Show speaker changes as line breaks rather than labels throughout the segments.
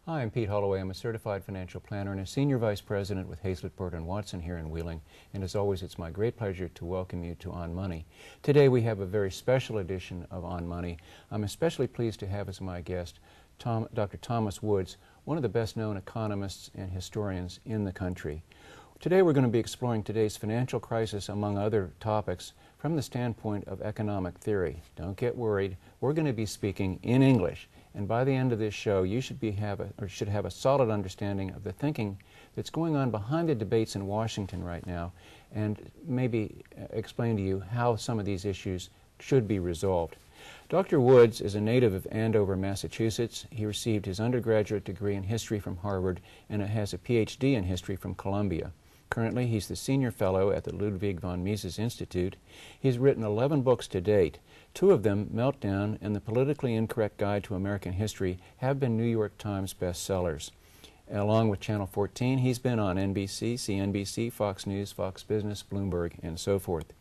Hi, I'm Pete Holloway. I'm a certified financial planner and a senior vice president with Hazlitt, Burt & Watson here in Wheeling. And as always, it's my great pleasure to welcome you to On Money. Today we have a very special edition of On Money. I'm especially pleased to have as my guest Dr. Thomas Woods, one of the best-known economists and historians in the country. Today we're going to be exploring today's financial crisis, among other topics, from the standpoint of economic theory. Don't get worried. We're going to be speaking in English. And by the end of this show, you should have a solid understanding of the thinking that's going on behind the debates in Washington right now, and maybe explain to you how some of these issues should be resolved. Dr. Woods is a native of Andover, Massachusetts. He received his undergraduate degree in history from Harvard and has a PhD in history from Columbia. Currently, he's the senior fellow at the Ludwig von Mises Institute. He's written 11 books to date. 2 of them, Meltdown and The Politically Incorrect Guide to American History, have been New York Times bestsellers. Along with Channel 14, he's been on NBC, CNBC, Fox News, Fox Business, Bloomberg, and so forth.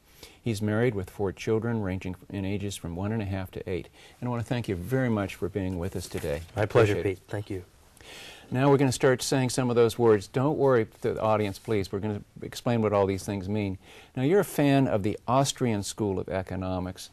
He's married with 4 children ranging in ages from 1.5 to 8. And I want to thank you very much for being with us today.
My pleasure, Pete. Thank you.
Now we're going to start saying some of those words. Don't worry, the audience, please. We're going to explain what all these things mean. Now, you're a fan of the Austrian School of Economics.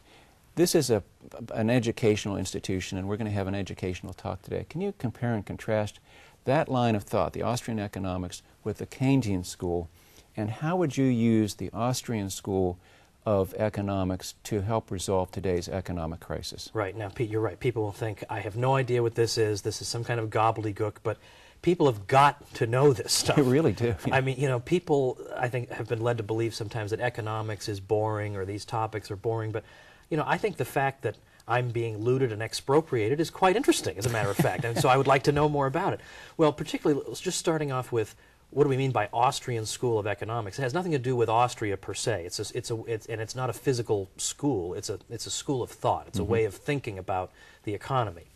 This is an educational institution, and we're going to have an educational talk today. Can you compare and contrast that line of thought, the Austrian economics, with the Keynesian school, and how would you use the Austrian school of economics to help resolve today's economic crisis?
Right. Now, Pete, you're right. People will think, I have no idea what this is. This is some kind of gobbledygook, but people have got to know this stuff.
They really do.
I mean, you know, people, I think, have been led to believe sometimes that economics is boring or these topics are boring, but, you know, I think the fact that I'm being looted and expropriated is quite interesting, as a matter of fact, and so I would like to know more about it. Well, particularly, just starting off with, what do we mean by Austrian School of Economics? It has nothing to do with Austria per se. And it's not a physical school. It's a school of thought. It's a way of thinking about the economy.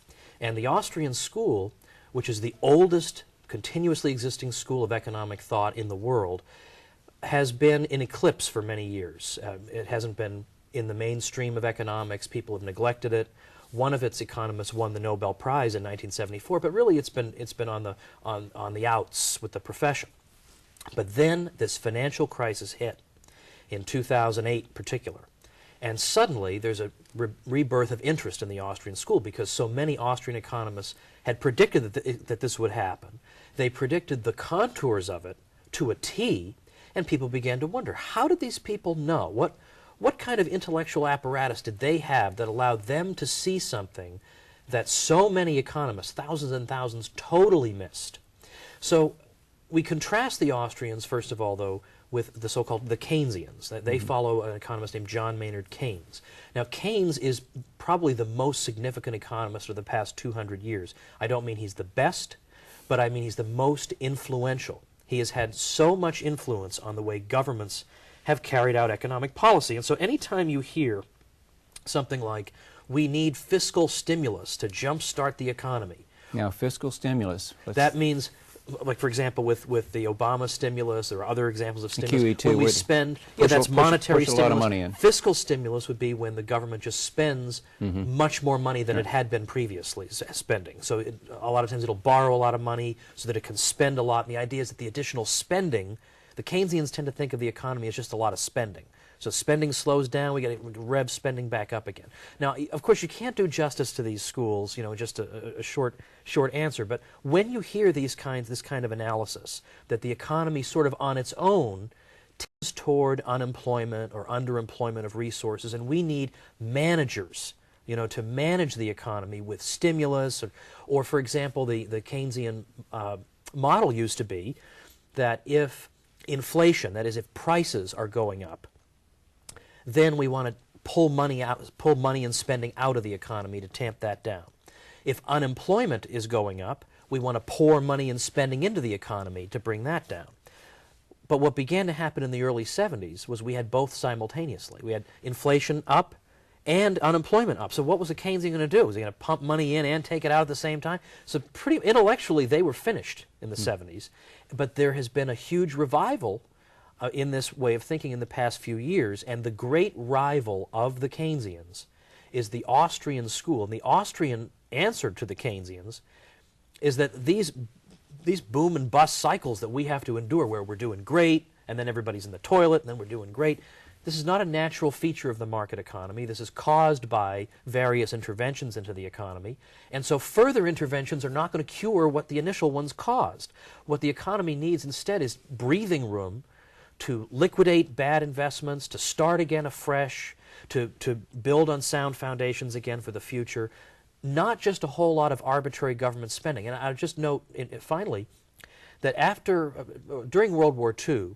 And the Austrian school, which is the oldest continuously existing school of economic thought in the world, has been in eclipse for many years. It hasn't been in the mainstream of economics. People have neglected it. One of its economists won the Nobel Prize in 1974, but really it's been on the outs with the profession. But then this financial crisis hit in 2008 in particular, and suddenly there's a rebirth of interest in the Austrian school because so many Austrian economists had predicted that this would happen. They predicted the contours of it to a T, and people began to wonder, how did these people know? What kind of intellectual apparatus did they have that allowed them to see something that so many economists, thousands and thousands, totally missed? So we contrast the Austrians, first of all, though, with the so-called the Keynesians. They follow an economist named John Maynard Keynes. Now, Keynes is probably the most significant economist of the past 200 years. I don't mean he's the best, but I mean he's the most influential. He has had so much influence on the way governments have carried out economic policy. And so anytime you hear something like, we need fiscal stimulus to jumpstart the economy.
Now, fiscal stimulus.
That means, like for example, with the Obama stimulus, there are other examples of stimulus.
QE2
when we spend, that's monetary
push
stimulus.
a lot of money in.
Fiscal stimulus would be when the government just spends much more money than it had been previously spending. So a lot of times it'll borrow a lot of money so that it can spend a lot. And the idea is that the additional spending, the Keynesians tend to think of the economy as just a lot of spending. So spending slows down, we get to rev spending back up again. Now, of course, you can't do justice to these schools, you know, just a short answer. But when you hear this kind of analysis, that the economy sort of on its own tends toward unemployment or underemployment of resources, and we need managers, you know, to manage the economy with stimulus, or for example, the Keynesian model used to be that if inflation, that is, if prices are going up, then we want to pull money and spending out of the economy to tamp that down. If unemployment is going up, we want to pour money and spending into the economy to bring that down. But what began to happen in the early 70s was we had both simultaneously. We had inflation up and unemployment up. So what was the Keynesian going to do? Was he going to pump money in and take it out at the same time? So pretty intellectually they were finished in the 70s. But there has been a huge revival in this way of thinking in the past few years, and the great rival of the Keynesians is the Austrian school. And the Austrian answer to the Keynesians is that these boom and bust cycles that we have to endure, where we're doing great and then everybody's in the toilet and then we're doing great, this is not a natural feature of the market economy. This is caused by various interventions into the economy. And so further interventions are not going to cure what the initial ones caused. What the economy needs instead is breathing room to liquidate bad investments, to start again afresh, to build on sound foundations again for the future, not just a whole lot of arbitrary government spending. And I'll just note, finally, that during World War II,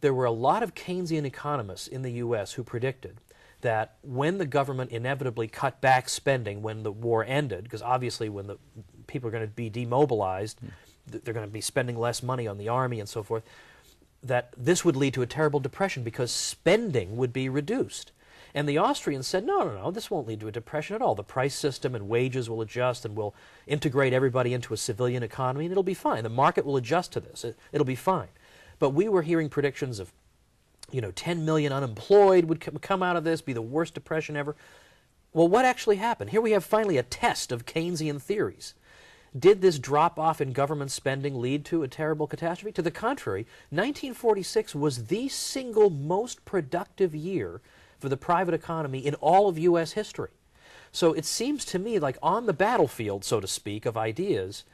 there were a lot of Keynesian economists in the U.S. who predicted that when the government inevitably cut back spending when the war ended, because obviously when the people are going to be demobilized, they're going to be spending less money on the army and so forth, that this would lead to a terrible depression because spending would be reduced. And the Austrians said, no, this won't lead to a depression at all. The price system and wages will adjust and we'll integrate everybody into a civilian economy and it'll be fine. The market will adjust to this. It'll be fine. But we were hearing predictions of, 10 million unemployed would come out of this, be the worst depression ever. Well, what actually happened? Here we have finally a test of Keynesian theories. Did this drop-off in government spending lead to a terrible catastrophe? To the contrary, 1946 was the single most productive year for the private economy in all of U.S. history. So it seems to me like on the battlefield, so to speak, of ideas,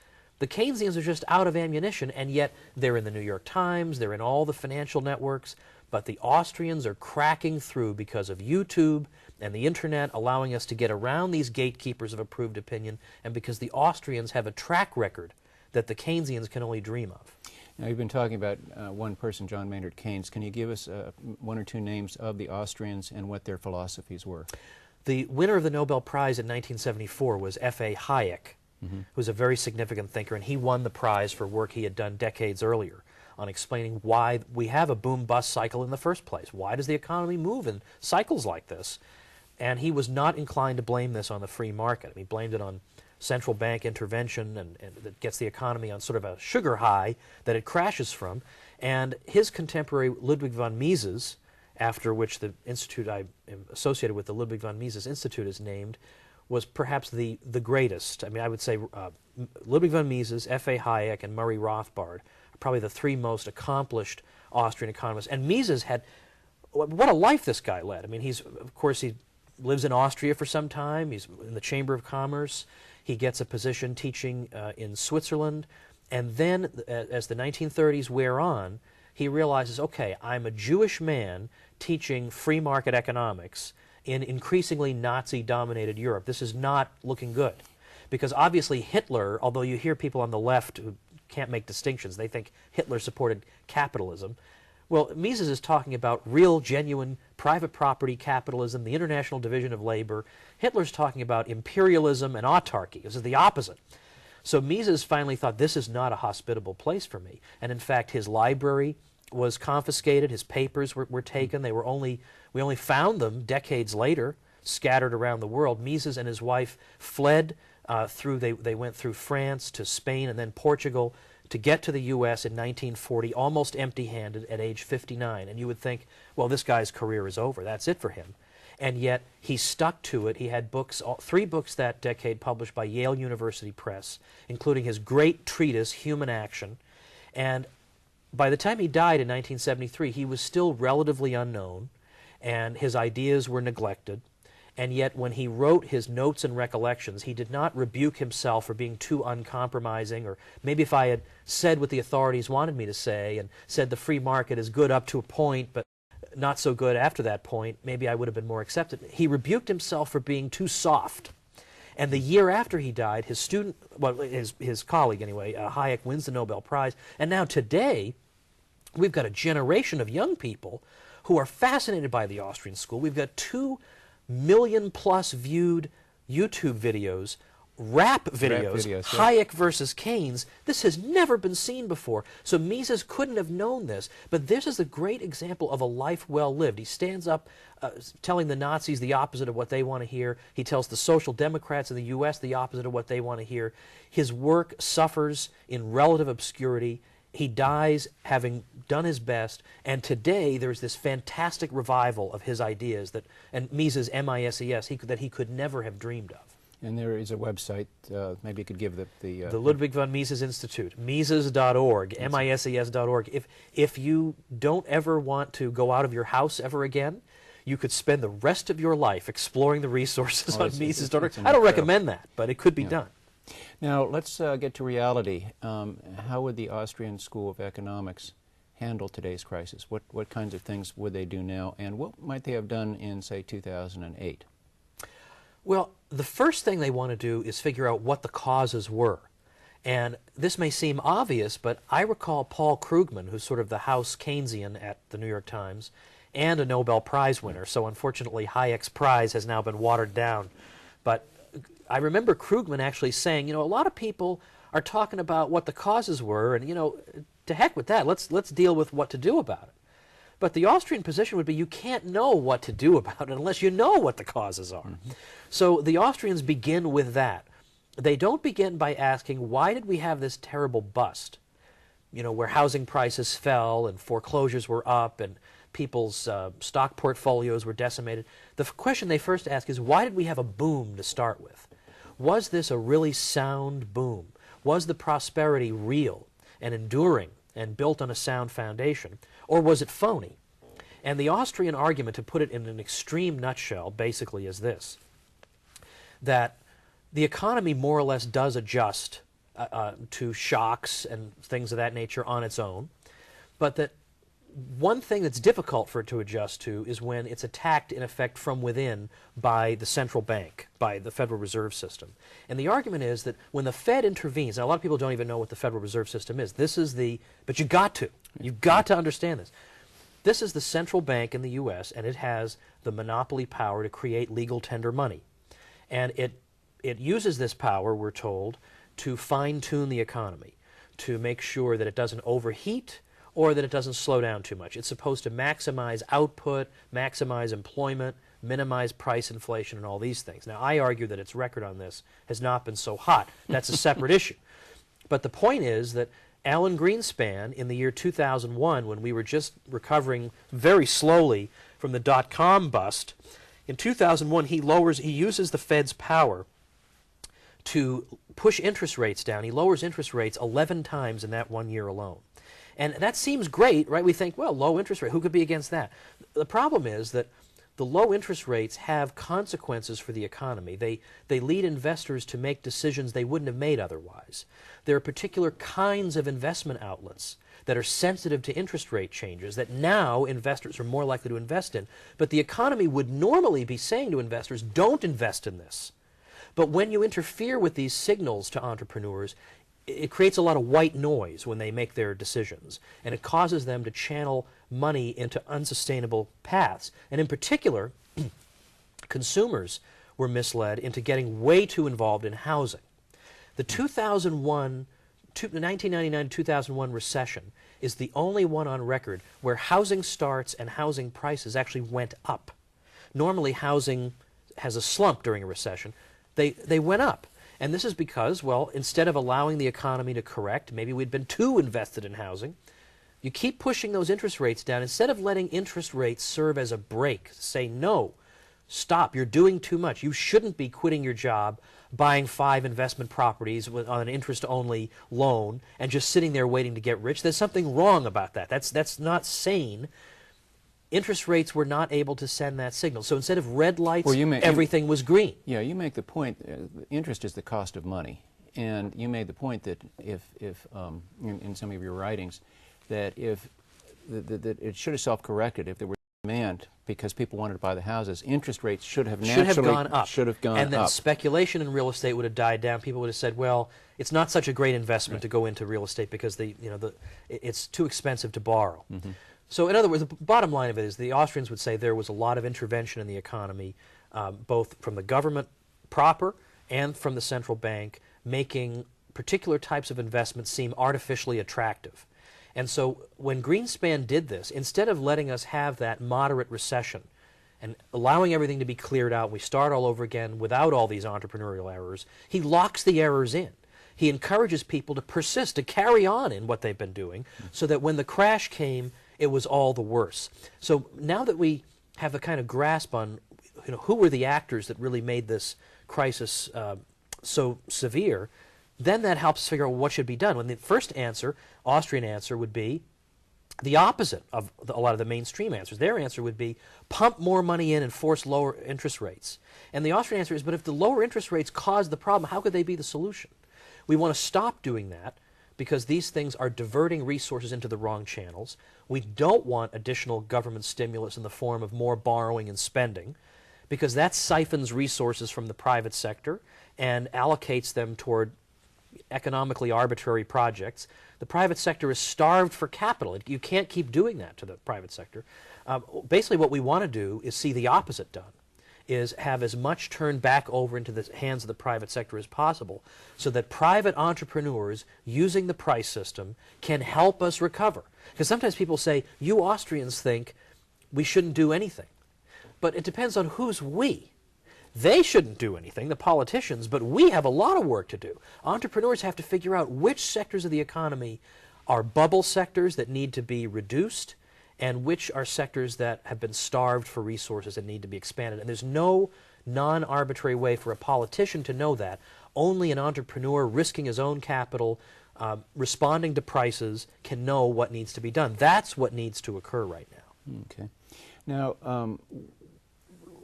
the Keynesians are just out of ammunition, and yet they're in the New York Times, they're in all the financial networks, but the Austrians are cracking through because of YouTube and the internet, allowing us to get around these gatekeepers of approved opinion, and because the Austrians have a track record that the Keynesians can only dream of.
Now, you've been talking about one person, John Maynard Keynes. Can you give us one or two names of the Austrians and what their philosophies were?
The winner of the Nobel Prize in 1974 was F.A. Hayek, who was a very significant thinker, and he won the prize for work he had done decades earlier on explaining why we have a boom-bust cycle in the first place. Why does the economy move in cycles like this? And he was not inclined to blame this on the free market. He blamed it on central bank intervention and that gets the economy on sort of a sugar high that it crashes from. And his contemporary Ludwig von Mises, after which the institute I am associated with, the Ludwig von Mises Institute, is named, was perhaps the greatest. I mean, I would say Ludwig von Mises, F.A. Hayek, and Murray Rothbard are probably the three most accomplished Austrian economists. And Mises had, what a life this guy led. I mean, of course, he lives in Austria for some time. He's in the Chamber of Commerce. He gets a position teaching in Switzerland. And then, as the 1930s wear on, he realizes, okay, I'm a Jewish man teaching free market economics in increasingly Nazi-dominated Europe. This is not looking good. Because obviously Hitler, although you hear people on the left who can't make distinctions, they think Hitler supported capitalism. Well, Mises is talking about real, genuine private property capitalism, the international division of labor. Hitler's talking about imperialism and autarky. This is the opposite. So Mises finally thought, this is not a hospitable place for me. And in fact, his library was confiscated, his papers were taken. We only found them decades later, scattered around the world. Mises and his wife fled they went through France to Spain and then Portugal to get to the U.S. in 1940, almost empty-handed at age 59. And you would think, well, this guy's career is over. That's it for him. And yet he stuck to it. He had books, 3 books that decade published by Yale University Press, including his great treatise, Human Action. And by the time he died in 1973, he was still relatively unknown, and his ideas were neglected. And yet when he wrote his notes and recollections, he did not rebuke himself for being too uncompromising, or maybe if I had said what the authorities wanted me to say and said the free market is good up to a point, but not so good after that point, maybe I would have been more accepted. He rebuked himself for being too soft. And the year after he died, his student, well, his colleague anyway, Hayek, wins the Nobel Prize. And now today, we've got a generation of young people who are fascinated by the Austrian school. We've got 2 million-plus viewed YouTube videos, rap videos, Hayek versus Keynes. This has never been seen before. So Mises couldn't have known this, but this is a great example of a life well lived. He stands up telling the Nazis the opposite of what they want to hear. He tells the Social Democrats in the U.S. the opposite of what they want to hear. His work suffers in relative obscurity. He dies having done his best, and today there's this fantastic revival of his ideas and Mises, M-I-S-E-S, that he could never have dreamed of.
And there is a website, maybe you could give the
Ludwig von Mises Institute, Mises.org, Mises.org. If you don't ever want to go out of your house ever again, you could spend the rest of your life exploring the resources on Mises.org. I don't recommend that, but it could be done.
Now, let's get to reality. How would the Austrian School of Economics handle today's crisis? What kinds of things would they do now, and what might they have done in, say, 2008?
Well, the first thing they want to do is figure out what the causes were. And this may seem obvious, but I recall Paul Krugman, who's sort of the house Keynesian at the New York Times, and a Nobel Prize winner. So unfortunately, Hayek's prize has now been watered down. But I remember Krugman actually saying, a lot of people are talking about what the causes were, and, to heck with that. Let's deal with what to do about it. But the Austrian position would be you can't know what to do about it unless you know what the causes are. Mm-hmm. So the Austrians begin with that. They don't begin by asking, why did we have this terrible bust? Where housing prices fell and foreclosures were up and people's stock portfolios were decimated. The question they first ask is, why did we have a boom to start with? Was this a really sound boom? Was the prosperity real and enduring and built on a sound foundation? Or was it phony? And the Austrian argument, to put it in an extreme nutshell, basically is this, that the economy more or less does adjust to shocks and things of that nature on its own, but that one thing that's difficult for it to adjust to is when it's attacked, in effect, from within by the central bank, by the Federal Reserve System. And the argument is that when the Fed intervenes, and a lot of people don't even know what the Federal Reserve System is, but you've got to understand this. This is the central bank in the U.S., and it has the monopoly power to create legal tender money. And it uses this power, we're told, to fine-tune the economy, to make sure that it doesn't overheat or that it doesn't slow down too much. It's supposed to maximize output, maximize employment, minimize price inflation, and all these things. Now, I argue that its record on this has not been so hot. That's a separate issue. But the point is that Alan Greenspan, in the year 2001, when we were just recovering very slowly from the dot-com bust, in 2001 he uses the Fed's power to push interest rates down. He lowers interest rates 11 times in that 1 year alone. And that seems great, right? We think, well, low interest rate, who could be against that? The problem is that the low interest rates have consequences for the economy. They lead investors to make decisions they wouldn't have made otherwise. There are particular kinds of investment outlets that are sensitive to interest rate changes that now investors are more likely to invest in. But the economy would normally be saying to investors, don't invest in this. But when you interfere with these signals to entrepreneurs, it creates a lot of white noise when they make their decisions, and it causes them to channel money into unsustainable paths. And in particular, consumers were misled into getting way too involved in housing. The 1999-2001 recession is the only one on record where housing starts and housing prices actually went up. Normally, housing has a slump during a recession. They went up. And this is because, well, instead of allowing the economy to correct, maybe we'd been too invested in housing, you keep pushing those interest rates down. Instead of letting interest rates serve as a brake, say, no, stop, you're doing too much. You shouldn't be quitting your job, buying 5 investment properties on an interest-only loan, and just sitting there waiting to get rich. There's something wrong about that. That's not sane. Interest rates were not able to send that signal. So instead of red lights, everything was green.
Yeah, you make the point, interest is the cost of money. And you made the point that if in some of your writings, that that it should have self-corrected if there were demand because people wanted to buy the houses. Interest rates should have
gone up.
And
then speculation in real estate would have died down. People would have said, well, it's not such a great investment to go into real estate because it's too expensive to borrow. Mm-hmm. So in other words, the bottom line of it is the Austrians would say there was a lot of intervention in the economy, both from the government proper and from the central bank, making particular types of investments seem artificially attractive. And so when Greenspan did this, instead of letting us have that moderate recession and allowing everything to be cleared out, we start all over again without all these entrepreneurial errors, he locks the errors in. He encourages people to persist, to carry on in what they've been doing, so that when the crash came, it was all the worse. So now that we have a kind of grasp on who were the actors that really made this crisis so severe, then that helps figure out what should be done. When the first answer, Austrian answer, would be the opposite of a lot of the mainstream answers. Their answer would be pump more money in and force lower interest rates. And the Austrian answer is, but if the lower interest rates cause the problem, how could they be the solution? We want to stop doing that because these things are diverting resources into the wrong channels. We don't want additional government stimulus in the form of more borrowing and spending, because that siphons resources from the private sector and allocates them toward economically arbitrary projects. The private sector is starved for capital. You can't keep doing that to the private sector. Basically what we want to do is see the opposite done, is have as much turned back over into the hands of the private sector as possible, so that private entrepreneurs using the price system can help us recover. Because sometimes people say, you Austrians think we shouldn't do anything. But it depends on who's we. They shouldn't do anything, the politicians, but we have a lot of work to do. Entrepreneurs have to figure out which sectors of the economy are bubble sectors that need to be reduced, and which are sectors that have been starved for resources and need to be expanded. And there's no non-arbitrary way for a politician to know that. Only an entrepreneur risking his own capital, responding to prices, can know what needs to be done. That's what needs to occur right now.
Okay. Now,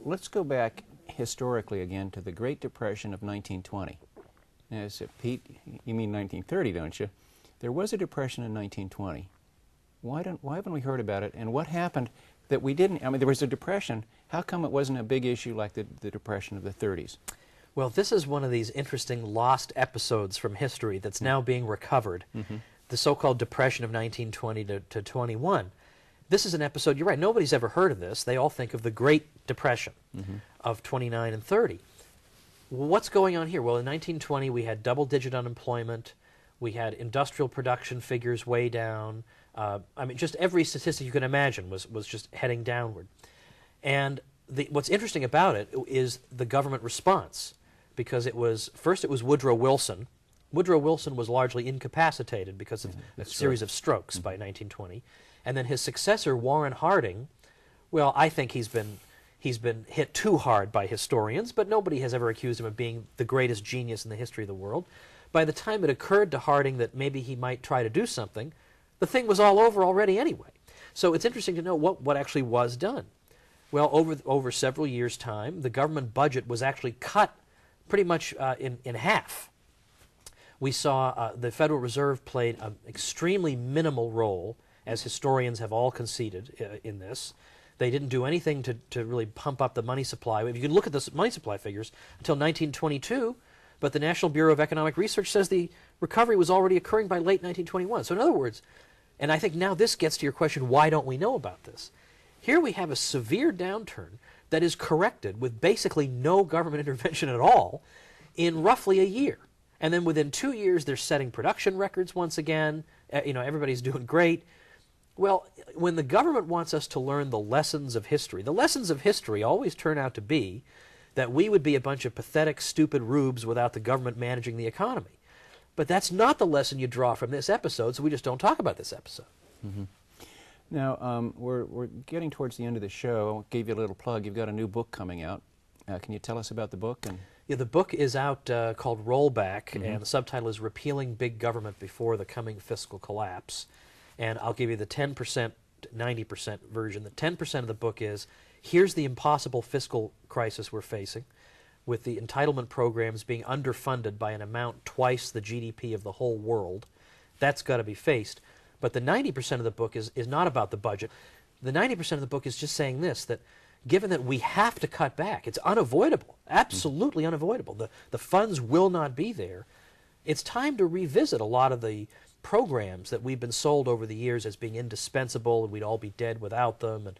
let's go back historically again to the Great Depression of 1920. As Pete, you mean 1930, don't you? There was a depression in 1920. Why haven't we heard about it? And what happened that we didn't? I mean, there was a depression. How come it wasn't a big issue like the depression of the 30s?
Well, this is one of these interesting lost episodes from history that's now being recovered. The so-called depression of 1920 to 21. This is an episode, you're right, nobody's ever heard of this. They all think of the Great Depression of 29 and 30. Well, what's going on here? Well, in 1920 we had double-digit unemployment. We had industrial production figures way down. I mean, just every statistic you can imagine was just heading downward. And what's interesting about it is the government response, because first it was Woodrow Wilson. Woodrow Wilson was largely incapacitated because of a series of strokes by 1920. And then his successor, Warren Harding, well, I think he's been hit too hard by historians, but nobody has ever accused him of being the greatest genius in the history of the world. By the time it occurred to Harding that maybe he might try to do something, the thing was all over already anyway. So it's interesting to know what actually was done. Well, over several years' time, the government budget was actually cut pretty much in half. We saw the Federal Reserve played an extremely minimal role, as historians have all conceded in this. They didn't do anything to really pump up the money supply. If you can look at the money supply figures until 1922, but the National Bureau of Economic Research says the recovery was already occurring by late 1921. So in other words, and I think now this gets to your question, why don't we know about this? Here we have a severe downturn that is corrected with basically no government intervention at all in roughly a year. And then within 2 years, they're setting production records once again. Everybody's doing great. Well, when the government wants us to learn the lessons of history always turn out to be that we would be a bunch of pathetic, stupid rubes without the government managing the economy. But that's not the lesson you draw from this episode, so we just don't talk about this episode.
Now, we're getting towards the end of the show. I gave you a little plug. You've got a new book coming out. Can you tell us about the book?
Yeah, the book is out called Rollback, and the subtitle is Repealing Big Government Before the Coming Fiscal Collapse. And I'll give you the 10% to 90% version. The 10% of the book is, here's the impossible fiscal crisis we're facing, with the entitlement programs being underfunded by an amount twice the GDP of the whole world. That's got to be faced. But the 90% of the book is not about the budget. The 90% of the book is just saying this, that given that we have to cut back, it's unavoidable, absolutely unavoidable. The funds will not be there. It's time to revisit a lot of the programs that we've been sold over the years as being indispensable and we'd all be dead without them. And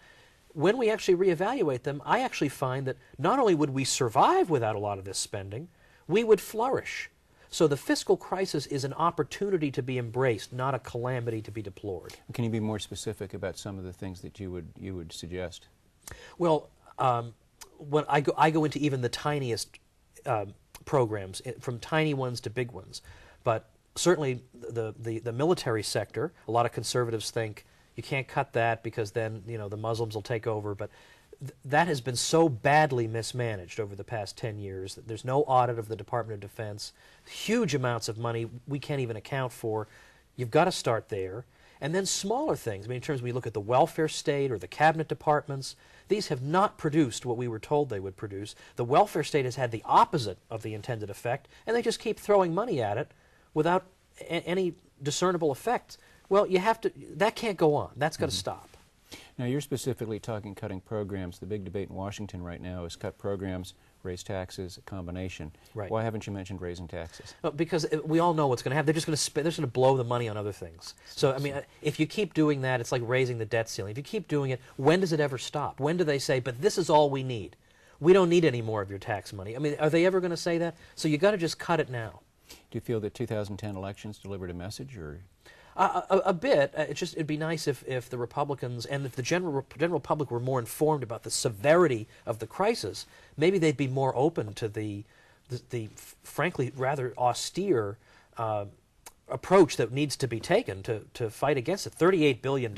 when we actually reevaluate them, I actually find that not only would we survive without a lot of this spending, we would flourish. So the fiscal crisis is an opportunity to be embraced, not a calamity to be deplored.
Can you be more specific about some of the things that you would suggest?
Well, when I go into even the tiniest programs, from tiny ones to big ones, but certainly the military sector, a lot of conservatives think you can't cut that because then the Muslims will take over. But that has been so badly mismanaged over the past 10 years that there's no audit of the Department of Defense, huge amounts of money we can't even account for. You've got to start there. And then smaller things. I mean, in terms of when you look at the welfare state or the cabinet departments, these have not produced what we were told they would produce. The welfare state has had the opposite of the intended effect, and they just keep throwing money at it without any discernible effect. Well, you have to, that can't go on. That's got to stop.
Now, you're specifically talking cutting programs. The big debate in Washington right now is cut programs, raise taxes, a combination.
Right.
Why haven't you mentioned raising taxes?
Well, because we all know what's going to happen. They're just going to they're just going to blow the money on other things. So, I mean, if you keep doing that, it's like raising the debt ceiling. If you keep doing it, when does it ever stop? When do they say, but this is all we need? We don't need any more of your tax money. I mean, are they ever going to say that? So you got to just cut it now.
Do you feel that 2010 elections delivered a message, or?
A bit. It'd be nice if the Republicans and if the general public were more informed about the severity of the crisis. Maybe they'd be more open to the frankly rather austere approach that needs to be taken to fight against it. $38 billion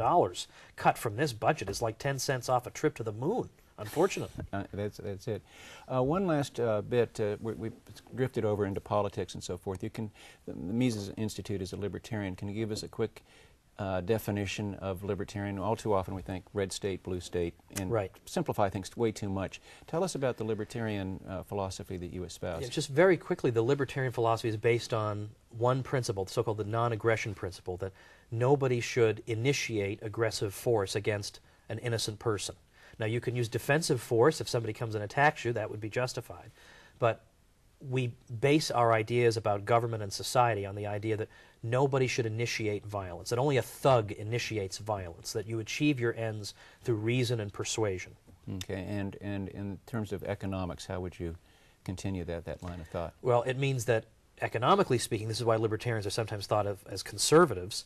cut from this budget is like 10 cents off a trip to the moon. Unfortunately.
That's it. One last bit. We've drifted over into politics and so forth. The Mises Institute is a libertarian. Can you give us a quick definition of libertarian? All too often we think red state, blue state, and simplify things way too much. Tell us about the libertarian philosophy that you espouse.
Yeah, just very quickly, the libertarian philosophy is based on one principle, the so-called the non-aggression principle, that nobody should initiate aggressive force against an innocent person. Now, you can use defensive force if somebody comes and attacks you. That would be justified. But we base our ideas about government and society on the idea that nobody should initiate violence, that only a thug initiates violence, that you achieve your ends through reason and persuasion.
Okay, and in terms of economics, how would you continue that line of thought?
Well, it means that economically speaking, this is why libertarians are sometimes thought of as conservatives.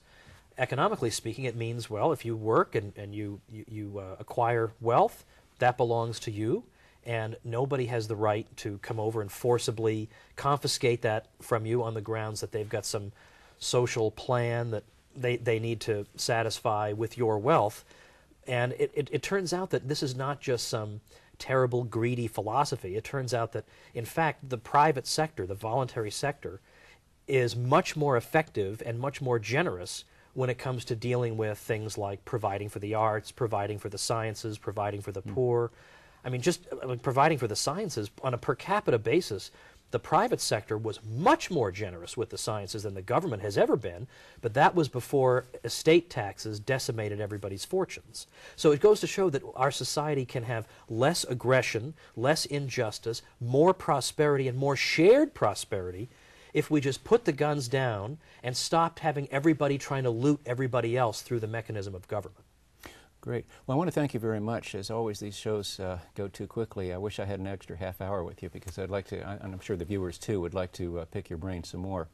Economically speaking, it means, well, if you work and you acquire wealth, that belongs to you, and nobody has the right to come over and forcibly confiscate that from you on the grounds that they've got some social plan that they need to satisfy with your wealth. And it turns out that this is not just some terrible, greedy philosophy. It turns out that, in fact, the private sector, the voluntary sector, is much more effective and much more generous when it comes to dealing with things like providing for the arts, providing for the sciences, providing for the poor. I mean, just providing for the sciences on a per capita basis, the private sector was much more generous with the sciences than the government has ever been, but that was before estate taxes decimated everybody's fortunes. So it goes to show that our society can have less aggression, less injustice, more prosperity, and more shared prosperity if we just put the guns down and stopped having everybody trying to loot everybody else through the mechanism of government.
Great. Well, I want to thank you very much. As always, these shows go too quickly. I wish I had an extra half hour with you because I'd like to, and I'm sure the viewers too, would like to pick your brain some more.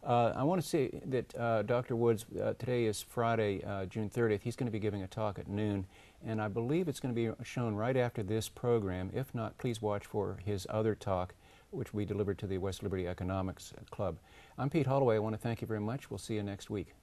I want to say that Dr. Woods, today is Friday, June 30th. He's going to be giving a talk at noon, and I believe it's going to be shown right after this program. If not, please watch for his other talk, which we delivered to the West Liberty Economics Club. I'm Pete Holloway. I want to thank you very much. We'll see you next week.